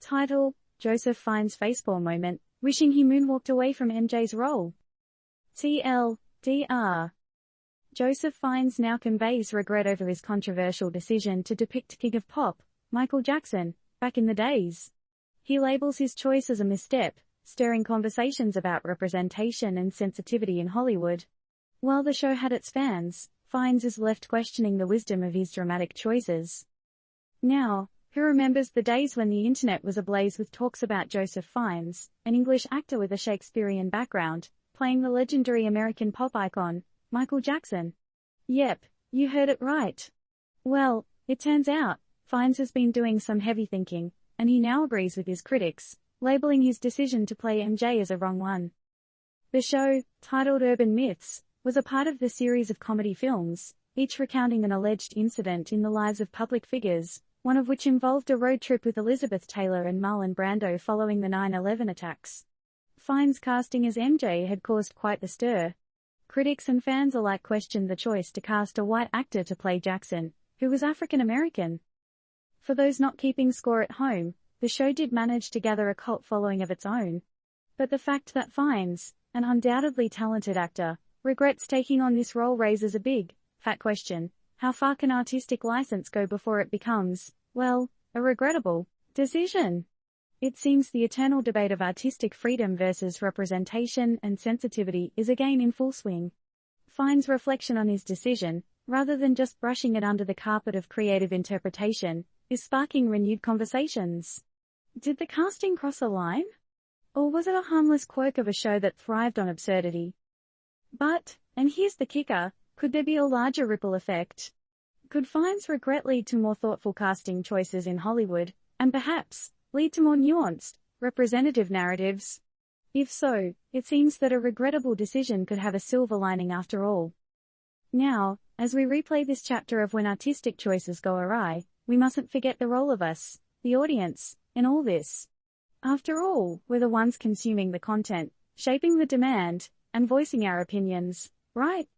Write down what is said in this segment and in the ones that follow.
Title: Joseph Fiennes Facepalm moment, wishing he moonwalked away from MJ's role. TLDR. Joseph Fiennes now conveys regret over his controversial decision to depict King of Pop, Michael Jackson, back in the days. He labels his choice as a misstep, stirring conversations about representation and sensitivity in Hollywood. While the show had its fans, Fiennes is left questioning the wisdom of his dramatic choices. Now, who remembers the days when the internet was ablaze with talks about Joseph Fiennes, an English actor with a Shakespearean background, playing the legendary American pop icon, Michael Jackson? Yep, you heard it right. Well, it turns out, Fiennes has been doing some heavy thinking, and he now agrees with his critics, labeling his decision to play MJ as a wrong one. The show, titled Urban Myths, was a part of the series of comedy films, each recounting an alleged incident in the lives of public figures, one of which involved a road trip with Elizabeth Taylor and Marlon Brando following the 9/11 attacks. Fiennes' casting as MJ had caused quite the stir. Critics and fans alike questioned the choice to cast a white actor to play Jackson, who was African American. For those not keeping score at home, the show did manage to gather a cult following of its own. But the fact that Fiennes, an undoubtedly talented actor, regrets taking on this role raises a big, fat question: how far can artistic license go before it becomes, well, a regrettable decision? It seems the eternal debate of artistic freedom versus representation and sensitivity is again in full swing. Fiennes' reflection on his decision, rather than just brushing it under the carpet of creative interpretation, is sparking renewed conversations. Did the casting cross a line? Or was it a harmless quirk of a show that thrived on absurdity? But, and here's the kicker, could there be a larger ripple effect? Could Fiennes' regret lead to more thoughtful casting choices in Hollywood, and perhaps lead to more nuanced, representative narratives? If so, it seems that a regrettable decision could have a silver lining after all. Now, as we replay this chapter of when artistic choices go awry, we mustn't forget the role of us, the audience, in all this. After all, we're the ones consuming the content, shaping the demand, and voicing our opinions, right?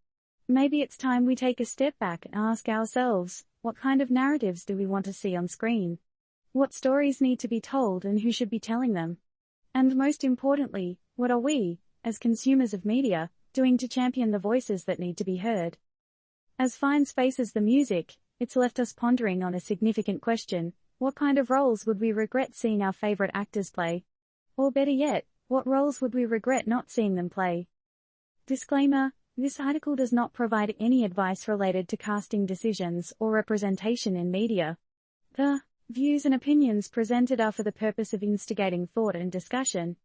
Maybe it's time we take a step back and ask ourselves, what kind of narratives do we want to see on screen? What stories need to be told and who should be telling them? And most importantly, what are we, as consumers of media, doing to champion the voices that need to be heard? As Fiennes faces the music, it's left us pondering on a significant question: what kind of roles would we regret seeing our favorite actors play? Or better yet, what roles would we regret not seeing them play? Disclaimer: this article does not provide any advice related to casting decisions or representation in media. The views and opinions presented are for the purpose of instigating thought and discussion,